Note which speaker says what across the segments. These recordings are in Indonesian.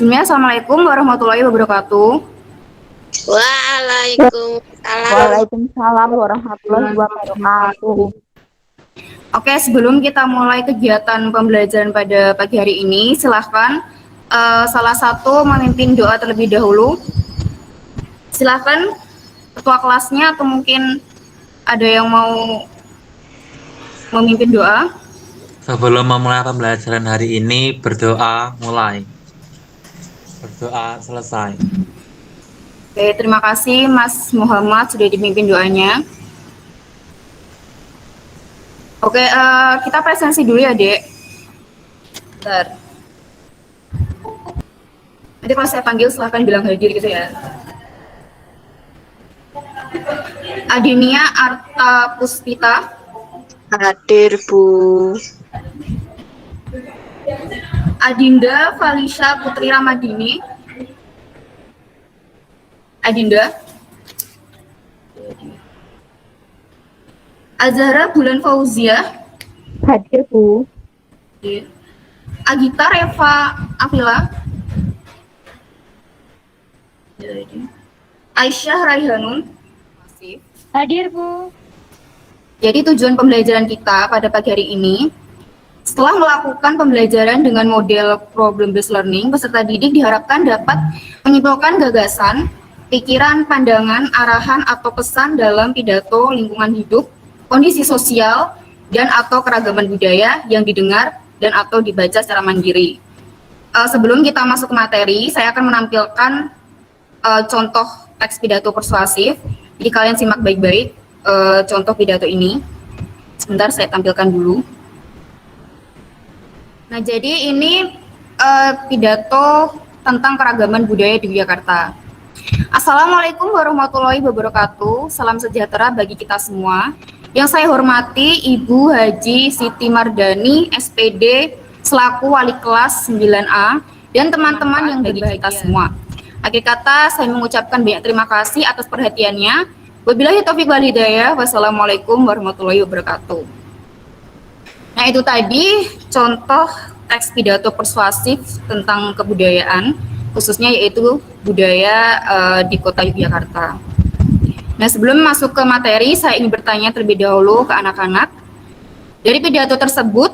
Speaker 1: Bismillah, Assalamualaikum warahmatullahi wabarakatuh.
Speaker 2: Waalaikumsalam.
Speaker 3: Waalaikumsalam warahmatullahi wabarakatuh.
Speaker 1: Oke, sebelum kita mulai kegiatan pembelajaran pada pagi hari ini, silahkan salah satu memimpin doa terlebih dahulu. Silahkan ketua kelasnya atau mungkin ada yang mau memimpin doa.
Speaker 2: Sebelum memulai pembelajaran hari ini, berdoa mulai. Berdoa selesai.
Speaker 1: Oke, terima kasih Mas Muhammad sudah dipimpin doanya. Oke, kita presensi dulu ya, Dek. Bentar. Nanti kalau saya panggil silahkan bilang hadir gitu ya. Adinia Arta Puspita.
Speaker 3: Hadir, Bu.
Speaker 1: Adinda Falisha Putri Ramadini. Adinda. Azhara Bulan Fauzia.
Speaker 3: Hadir, Bu.
Speaker 1: Agita Reva Afila. Aisyah Raihanun.
Speaker 3: Hadir, Bu.
Speaker 1: Jadi tujuan pembelajaran kita pada pagi hari ini, setelah melakukan pembelajaran dengan model problem based learning, peserta didik diharapkan dapat menyimpulkan gagasan, pikiran, pandangan, arahan atau pesan dalam pidato lingkungan hidup, kondisi sosial, dan atau keragaman budaya yang didengar dan atau dibaca secara mandiri. Sebelum kita masuk ke materi, saya akan menampilkan contoh teks pidato persuasif. Jadi kalian simak baik-baik contoh pidato ini. Sebentar saya tampilkan dulu. Nah, jadi ini pidato tentang keragaman budaya di Yogyakarta. Assalamualaikum warahmatullahi wabarakatuh. Salam sejahtera bagi kita semua. Yang saya hormati Ibu Haji Siti Mardani, SPD, selaku Wali Kelas 9A, dan teman-teman yang bagi kita semua. Akhir kata, saya mengucapkan banyak terima kasih atas perhatiannya. Wabillahi taufiq wal hidayah. Wassalamualaikum warahmatullahi wabarakatuh. Nah, itu tadi contoh teks pidato persuasif tentang kebudayaan, khususnya yaitu budaya di kota Yogyakarta. Nah, sebelum masuk ke materi, saya ingin bertanya terlebih dahulu ke anak-anak. Dari pidato tersebut,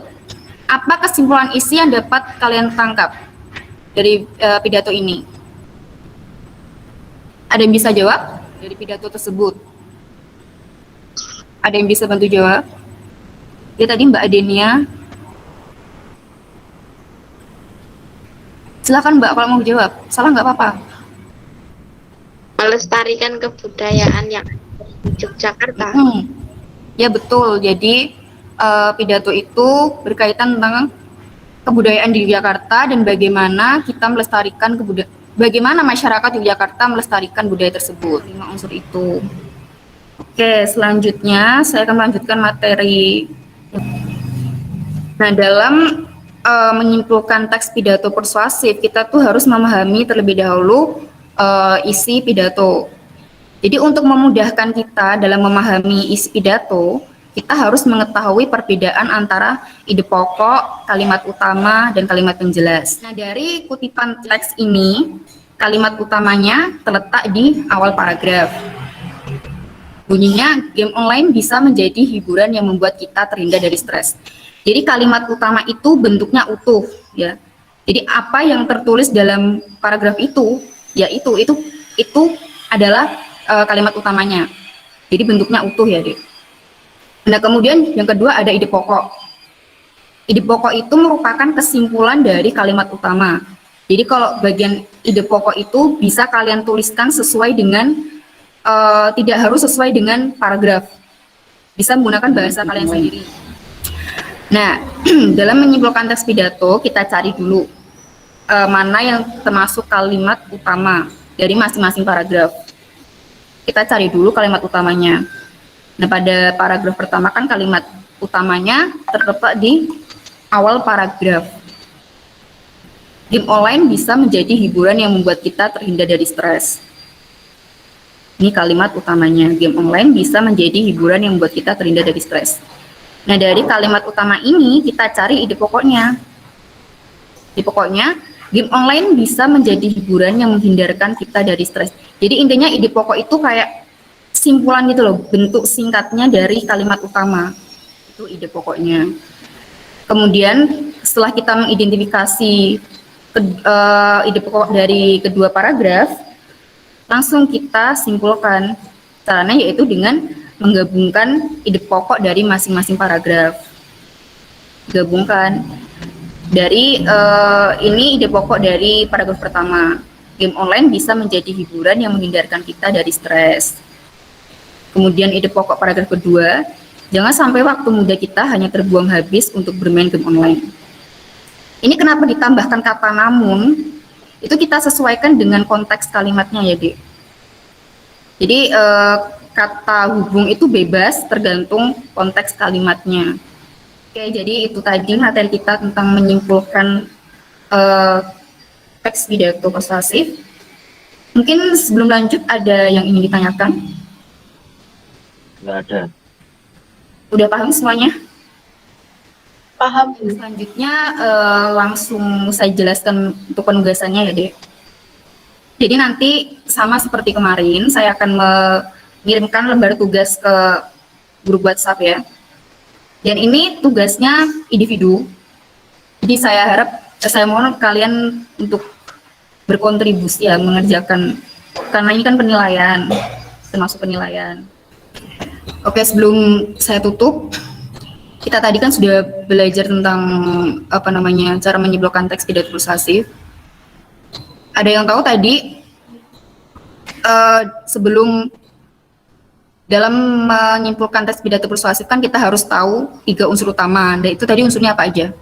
Speaker 1: apa kesimpulan isi yang dapat kalian tangkap dari pidato ini? Ada yang bisa jawab dari pidato tersebut? Ada yang bisa bantu jawab? Ya, tadi Mbak Adenia. Silakan Mbak kalau mau jawab. Salah nggak apa-apa.
Speaker 3: Melestarikan kebudayaan yang ada di Yogyakarta.
Speaker 1: Ya, betul. Jadi pidato itu berkaitan tentang kebudayaan di Yogyakarta dan bagaimana kita melestarikan bagaimana masyarakat Yogyakarta melestarikan budaya tersebut. 5 unsur itu. Oke, selanjutnya saya akan melanjutkan materi. Nah, dalam menyimpulkan teks pidato persuasif, kita tuh harus memahami terlebih dahulu isi pidato. Jadi untuk memudahkan kita dalam memahami isi pidato, kita harus mengetahui perbedaan antara ide pokok, kalimat utama, dan kalimat penjelas. Nah, dari kutipan teks ini, kalimat utamanya terletak di awal paragraf. Bunyinya, game online bisa menjadi hiburan yang membuat kita terhindar dari stres. Jadi kalimat utama itu bentuknya utuh, ya. Jadi apa yang tertulis dalam paragraf itu, ya itu adalah kalimat utamanya. Jadi bentuknya utuh ya, Dek. Nah, kemudian yang kedua ada ide pokok. Ide pokok itu merupakan kesimpulan dari kalimat utama. Jadi kalau bagian ide pokok itu bisa kalian tuliskan sesuai dengan tidak harus sesuai dengan paragraf. Bisa menggunakan bahasa kalian sendiri. Nah, dalam menyimpulkan teks pidato, kita cari dulu mana yang termasuk kalimat utama dari masing-masing paragraf. Kita cari dulu kalimat utamanya. Nah, pada paragraf pertama kan kalimat utamanya terletak di awal paragraf. Game online bisa menjadi hiburan yang membuat kita terhindar dari stres. Ini kalimat utamanya, game online bisa menjadi hiburan yang membuat kita terhindar dari stres. Nah, dari kalimat utama ini kita cari ide pokoknya. Ide pokoknya Game online bisa menjadi hiburan yang menghindarkan kita dari stres. Jadi intinya ide pokok itu kayak simpulan gitu loh, bentuk singkatnya dari kalimat utama. Itu ide pokoknya. Kemudian setelah kita mengidentifikasi ide pokok dari kedua paragraf, langsung kita simpulkan. Caranya yaitu dengan menggabungkan ide pokok dari masing-masing paragraf. Gabungkan. Dari ini ide pokok dari paragraf pertama. Game online bisa menjadi hiburan yang menghindarkan kita dari stres. Kemudian ide pokok paragraf kedua, jangan sampai waktu muda kita hanya terbuang habis untuk bermain game online. Ini kenapa ditambahkan kata namun, itu kita sesuaikan dengan konteks kalimatnya ya, Dek. Jadi kata hubung itu bebas tergantung konteks kalimatnya. Oke, jadi itu tadi materi kita tentang menyimpulkan teks pidato persuasif. Mungkin sebelum lanjut ada yang ingin ditanyakan?
Speaker 4: Nggak ada.
Speaker 1: Udah paham semuanya?
Speaker 3: Paham.
Speaker 1: Selanjutnya langsung saya jelaskan untuk penugasannya ya, Dek. Jadi nanti sama seperti kemarin, saya akan mengirimkan lembar tugas ke grup WhatsApp ya. Dan ini tugasnya individu. Jadi saya mohon kalian untuk berkontribusi ya mengerjakan, karena ini kan penilaian, termasuk penilaian. Oke, sebelum saya tutup, kita tadi kan sudah belajar tentang cara menyimpulkan teks pidato persuasif. Ada yang tahu tadi sebelum dalam menyimpulkan teks pidato persuasif kan kita harus tahu 3 unsur utama. Dan itu tadi unsurnya apa aja?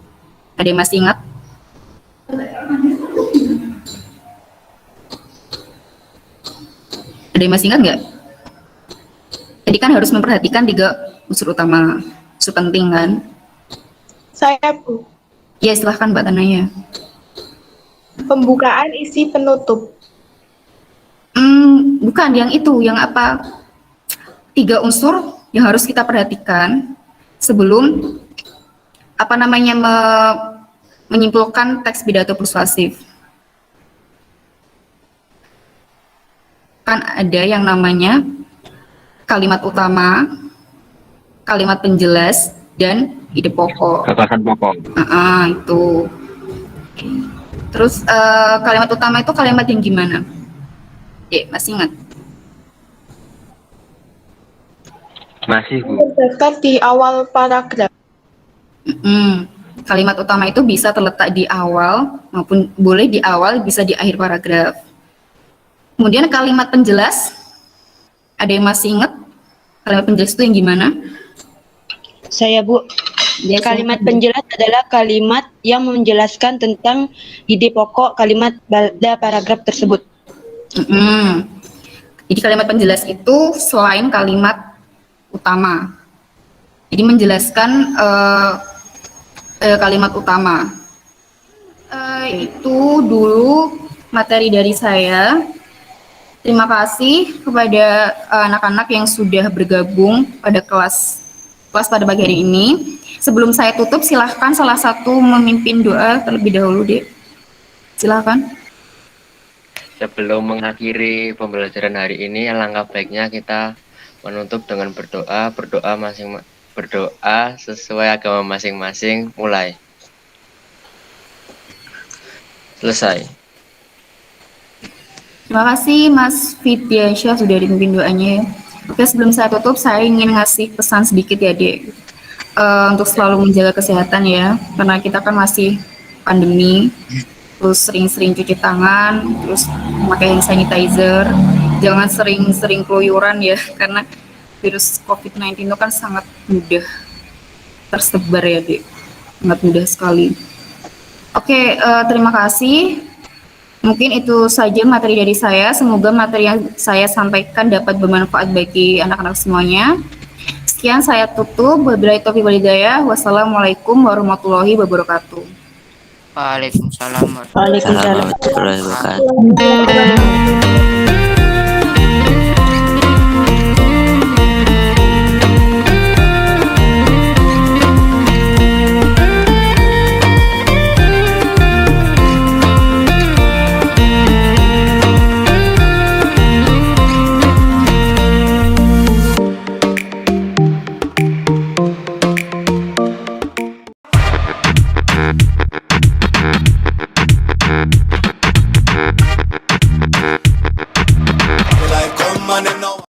Speaker 1: Ada yang masih ingat? Ada yang masih ingat nggak? Jadi kan harus memperhatikan 3 unsur utama, unsur penting kan?
Speaker 5: Saya, Bu.
Speaker 1: Ya, silahkan Mbak Tanaya.
Speaker 5: Pembukaan, isi, penutup.
Speaker 1: Bukan yang itu, yang apa? 3 unsur yang harus kita perhatikan sebelum menyimpulkan teks pidato persuasif. Kan ada yang namanya kalimat utama, kalimat penjelas, dan ide pokok.
Speaker 4: Gagasan pokok.
Speaker 1: Itu. Terus kalimat utama itu kalimat yang gimana? Masih ingat?
Speaker 4: Masih, Bu.
Speaker 5: Terdapat di awal paragraf.
Speaker 1: Kalimat utama itu bisa terletak di awal maupun boleh di awal, bisa di akhir paragraf. Kemudian kalimat penjelas, ada yang masih ingat? Kalimat penjelas itu yang gimana?
Speaker 6: Saya, Bu.
Speaker 1: Ya,
Speaker 6: Kalimat penjelas adalah kalimat yang menjelaskan tentang ide pokok kalimat pada paragraf tersebut.
Speaker 1: Jadi kalimat penjelas itu selain kalimat utama. Jadi menjelaskan kalimat utama. Itu dulu materi dari saya. Terima kasih kepada anak-anak yang sudah bergabung pada kelas pada pagi hari ini. Sebelum saya tutup, silahkan salah satu memimpin doa terlebih dahulu, Dek. Silahkan.
Speaker 4: Sebelum mengakhiri pembelajaran hari ini, alangkah baiknya kita menutup dengan berdoa sesuai agama masing-masing. Mulai. Selesai.
Speaker 1: Terima kasih Mas Fityasyah sudah dipimpin doanya. Oke, sebelum saya tutup, saya ingin ngasih pesan sedikit ya, Dek. Untuk selalu menjaga kesehatan ya, karena kita kan masih pandemi, terus sering-sering cuci tangan, terus memakai hand sanitizer, jangan sering-sering keluyuran ya, karena virus COVID-19 itu kan sangat mudah tersebar ya, Dek, sangat mudah sekali. Oke, terima kasih. Mungkin itu saja materi dari saya. Semoga materi yang saya sampaikan dapat bermanfaat bagi anak-anak semuanya. Sekian saya tutup. Wabillahi taufiq wal hidayah. Wassalamualaikum warahmatullahi wabarakatuh.
Speaker 7: Waalaikumsalam
Speaker 6: Waalaikumsalam.
Speaker 7: warahmatullahi wabarakatuh.